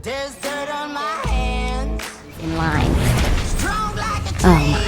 There's dirt on my hands. In line. Strong like a Oh my.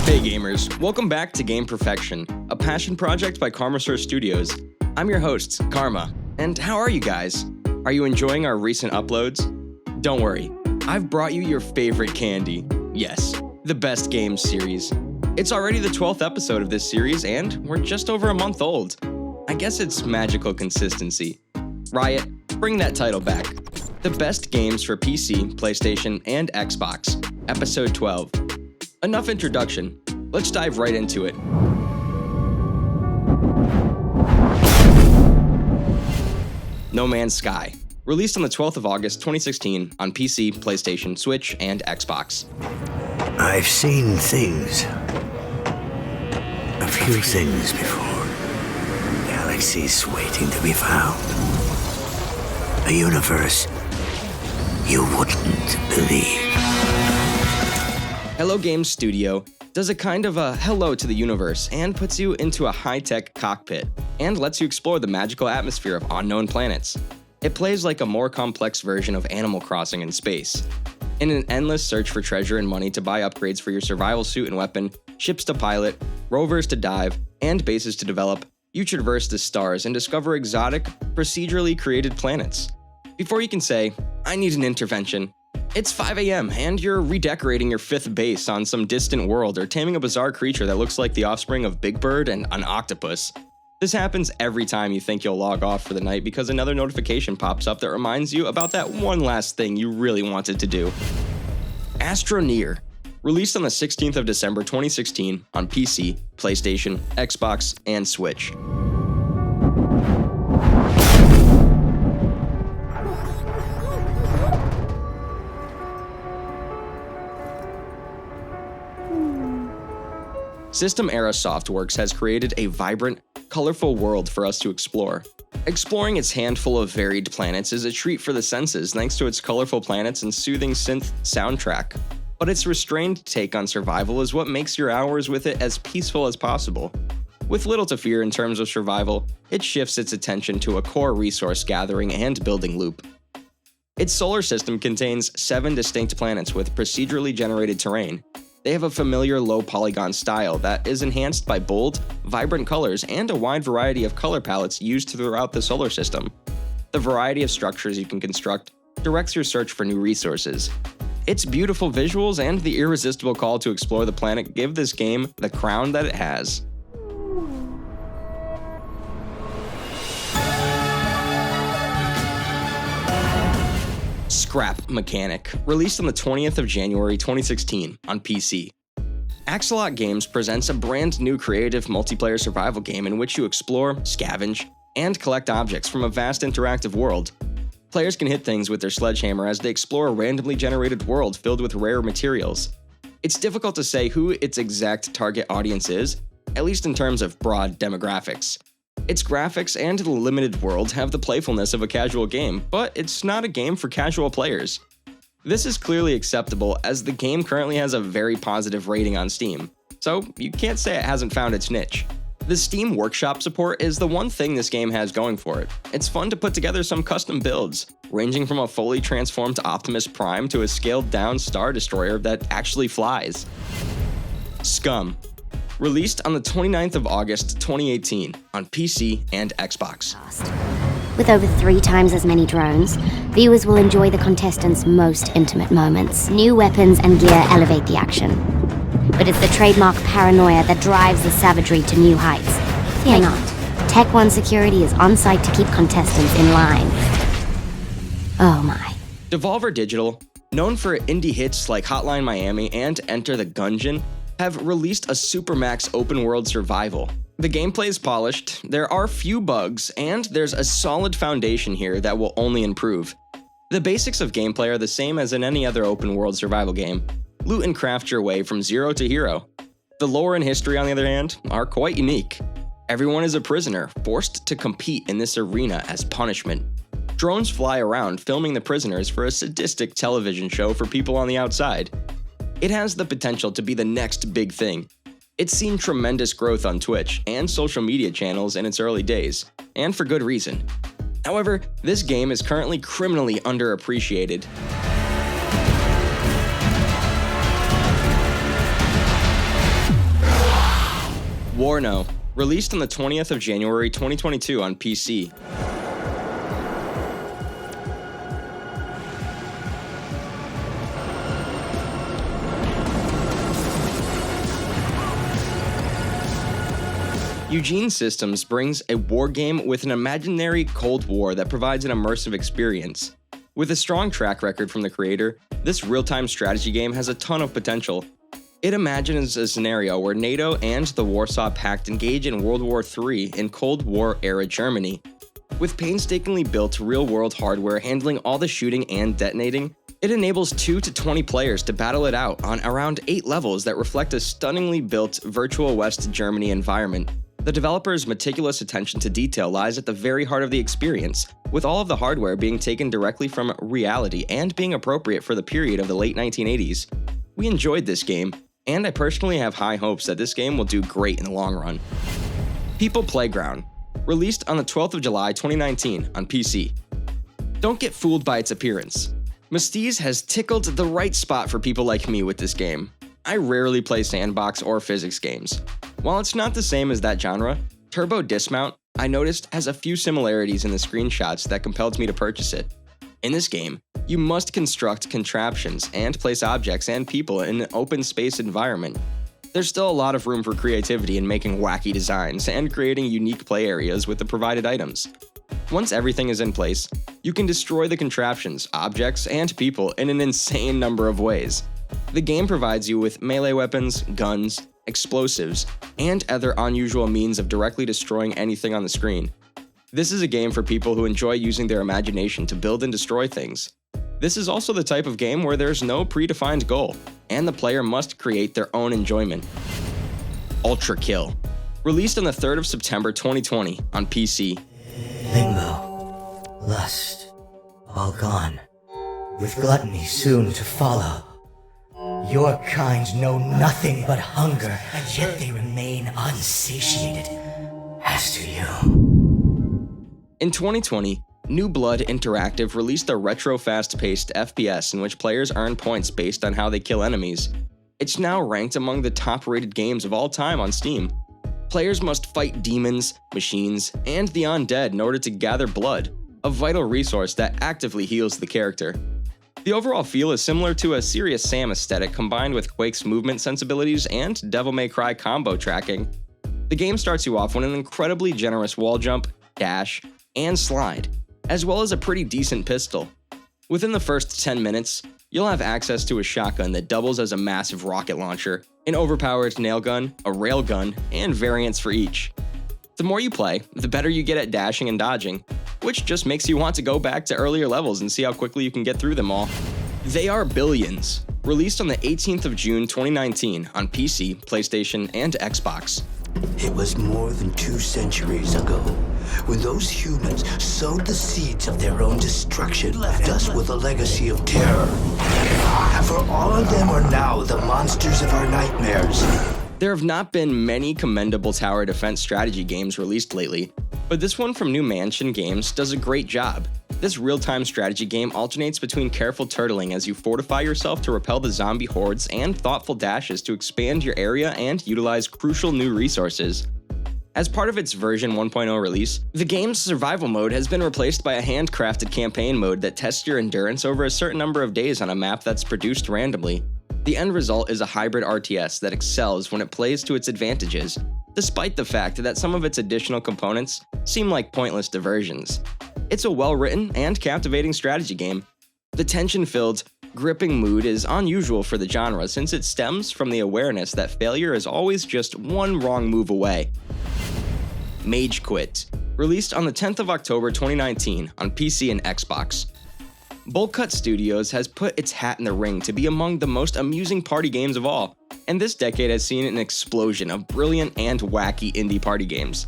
Hey gamers, welcome back to Game Perfection, a passion project by Karmasur Studios. I'm your host, Karma, and how are you guys? Are you enjoying our recent uploads? Don't worry, I've brought you your favorite candy. Yes, the Best Games series. It's already the 12th episode of this series, and we're just over a month old. I guess it's magical consistency. Riot, bring that title back. The Best Games for PC, PlayStation, and Xbox, Episode 12. Enough introduction, let's dive right into it. No Man's Sky, released on the 12th of August 2016 on PC, PlayStation, Switch, and Xbox. I've seen things. A few things before. Galaxies waiting to be found. A universe you wouldn't believe. Hello Games Studio does a kind of a hello to the universe and puts you into a high-tech cockpit and lets you explore the magical atmosphere of unknown planets. It plays like a more complex version of Animal Crossing in space. In an endless search for treasure and money to buy upgrades for your survival suit and weapon, ships to pilot, rovers to dive, and bases to develop, you traverse the stars and discover exotic, procedurally created planets. Before you can say, I need an intervention, it's 5 a.m. and you're redecorating your 5th base on some distant world or taming a bizarre creature that looks like the offspring of Big Bird and an octopus. This happens every time you think you'll log off for the night because another notification pops up that reminds you about that one last thing you really wanted to do. ASTRONEER, released on the 16th of December 2016 on PC, PlayStation, Xbox, and Switch. System Era Softworks has created a vibrant, colorful world for us to explore. Exploring its handful of varied planets is a treat for the senses thanks to its colorful planets and soothing synth soundtrack. But its restrained take on survival is what makes your hours with it as peaceful as possible. With little to fear in terms of survival, it shifts its attention to a core resource gathering and building loop. Its solar system contains 7 distinct planets with procedurally generated terrain. They have a familiar low-polygon style that is enhanced by bold, vibrant colors and a wide variety of color palettes used throughout the solar system. The variety of structures you can construct directs your search for new resources. Its beautiful visuals and the irresistible call to explore the planet give this game the crown that it has. Scrap Mechanic, released on the 20th of January 2016 on PC. Axolot Games presents a brand new creative multiplayer survival game in which you explore, scavenge, and collect objects from a vast interactive world. Players can hit things with their sledgehammer as they explore a randomly generated world filled with rare materials. It's difficult to say who its exact target audience is, at least in terms of broad demographics. Its graphics and the limited world have the playfulness of a casual game, but it's not a game for casual players. This is clearly acceptable as the game currently has a very positive rating on Steam, so you can't say it hasn't found its niche. The Steam Workshop support is the one thing this game has going for it. It's fun to put together some custom builds, ranging from a fully transformed Optimus Prime to a scaled-down Star Destroyer that actually flies. SCUM, released on the 29th of August 2018 on PC and Xbox. With over 3 times as many drones, viewers will enjoy the contestants' most intimate moments. New weapons and gear elevate the action. But it's the trademark paranoia that drives the savagery to new heights. Fear not. Tech One Security is on site to keep contestants in line. Oh my. Devolver Digital, known for indie hits like Hotline Miami and Enter the Gungeon, have released a Supermax open-world survival. The gameplay is polished, there are few bugs, and there's a solid foundation here that will only improve. The basics of gameplay are the same as in any other open-world survival game. Loot and craft your way from zero to hero. The lore and history, on the other hand, are quite unique. Everyone is a prisoner, forced to compete in this arena as punishment. Drones fly around filming the prisoners for a sadistic television show for people on the outside. It has the potential to be the next big thing. It's seen tremendous growth on Twitch and social media channels in its early days, and for good reason. However, this game is currently criminally underappreciated. WARNO, released on the 20th of January 2022 on PC. Eugene Systems brings a war game with an imaginary Cold War that provides an immersive experience. With a strong track record from the creator, this real-time strategy game has a ton of potential. It imagines a scenario where NATO and the Warsaw Pact engage in World War III in Cold War-era Germany. With painstakingly built real-world hardware handling all the shooting and detonating, it enables 2 to 20 players to battle it out on around 8 levels that reflect a stunningly built virtual West Germany environment. The developer's meticulous attention to detail lies at the very heart of the experience, with all of the hardware being taken directly from reality and being appropriate for the period of the late 1980s. We enjoyed this game, and I personally have high hopes that this game will do great in the long run. People Playground, released on the 12th of July 2019 on PC. Don't get fooled by its appearance. Mystiz has tickled the right spot for people like me with this game. I rarely play sandbox or physics games. While it's not the same as that genre, Turbo Dismount, I noticed, has a few similarities in the screenshots that compelled me to purchase it. In this game, you must construct contraptions and place objects and people in an open space environment. There's still a lot of room for creativity in making wacky designs and creating unique play areas with the provided items. Once everything is in place, you can destroy the contraptions, objects, and people in an insane number of ways. The game provides you with melee weapons, guns, explosives, and other unusual means of directly destroying anything on the screen. This is a game for people who enjoy using their imagination to build and destroy things. This is also the type of game where there's no predefined goal, and the player must create their own enjoyment. ULTRAKILL, released on the 3rd of September 2020 on PC. Limbo, lust, all gone, with gluttony soon to follow. Your kind know nothing but hunger, and yet they remain unsatiated. As do you. In 2020, New Blood Interactive released a retro fast-paced FPS in which players earn points based on how they kill enemies. It's now ranked among the top-rated games of all time on Steam. Players must fight demons, machines, and the undead in order to gather blood, a vital resource that actively heals the character. The overall feel is similar to a Serious Sam aesthetic combined with Quake's movement sensibilities and Devil May Cry combo tracking. The game starts you off with an incredibly generous wall jump, dash, and slide, as well as a pretty decent pistol. Within the first 10 minutes, you'll have access to a shotgun that doubles as a massive rocket launcher, an overpowered nail gun, a rail gun, and variants for each. The more you play, the better you get at dashing and dodging, which just makes you want to go back to earlier levels and see how quickly you can get through them all. They Are Billions, released on the 18th of June 2019 on PC, PlayStation, and Xbox. It was more than 2 centuries ago when those humans sowed the seeds of their own destruction, left us with a legacy of terror. For all of them are now the monsters of our nightmares. There have not been many commendable tower defense strategy games released lately, but this one from New Mansion Games does a great job. This real-time strategy game alternates between careful turtling as you fortify yourself to repel the zombie hordes and thoughtful dashes to expand your area and utilize crucial new resources. As part of its version 1.0 release, the game's survival mode has been replaced by a handcrafted campaign mode that tests your endurance over a certain number of days on a map that's produced randomly. The end result is a hybrid RTS that excels when it plays to its advantages, despite the fact that some of its additional components seem like pointless diversions. It's a well-written and captivating strategy game. The tension-filled, gripping mood is unusual for the genre since it stems from the awareness that failure is always just one wrong move away. MageQuit, released on the 10th of October 2019 on PC and Xbox. Boltcut Studios has put its hat in the ring to be among the most amusing party games of all, and this decade has seen an explosion of brilliant and wacky indie party games.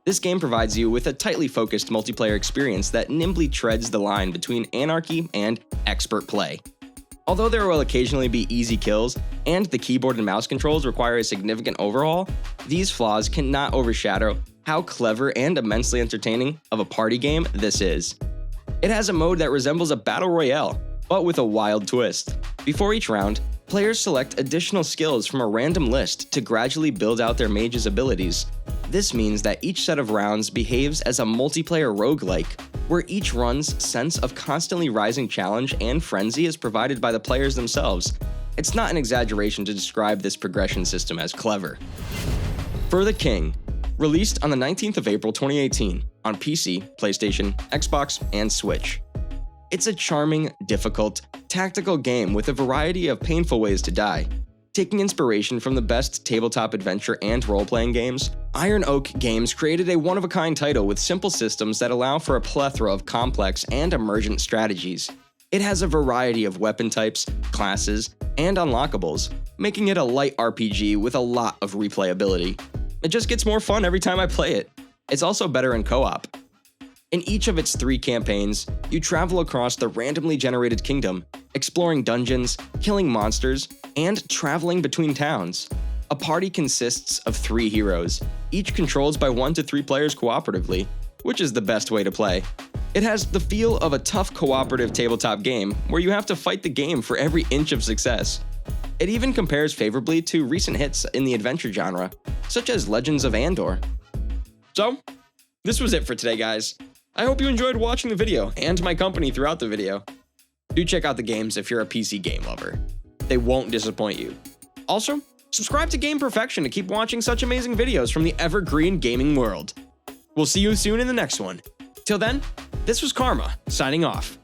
This game provides you with a tightly focused multiplayer experience that nimbly treads the line between anarchy and expert play. Although there will occasionally be easy kills, and the keyboard and mouse controls require a significant overhaul, these flaws cannot overshadow how clever and immensely entertaining of a party game this is. It has a mode that resembles a battle royale, but with a wild twist. Before each round, players select additional skills from a random list to gradually build out their mage's abilities. This means that each set of rounds behaves as a multiplayer roguelike, where each run's sense of constantly rising challenge and frenzy is provided by the players themselves. It's not an exaggeration to describe this progression system as clever. For the King, released on the 19th of April 2018 on PC, PlayStation, Xbox, and Switch. It's a charming, difficult, tactical game with a variety of painful ways to die. Taking inspiration from the best tabletop adventure and role-playing games, Iron Oak Games created a one-of-a-kind title with simple systems that allow for a plethora of complex and emergent strategies. It has a variety of weapon types, classes, and unlockables, making it a light RPG with a lot of replayability. It just gets more fun every time I play it. It's also better in co-op. In each of its 3 campaigns, you travel across the randomly generated kingdom, exploring dungeons, killing monsters, and traveling between towns. A party consists of 3 heroes, each controlled by 1 to 3 players cooperatively, which is the best way to play. It has the feel of a tough cooperative tabletop game where you have to fight the game for every inch of success. It even compares favorably to recent hits in the adventure genre, such as Legends of Andor. So, this was it for today, guys. I hope you enjoyed watching the video and my company throughout the video. Do check out the games if you're a PC game lover. They won't disappoint you. Also, subscribe to Game Perfection to keep watching such amazing videos from the evergreen gaming world. We'll see you soon in the next one. Till then, this was Karma, signing off.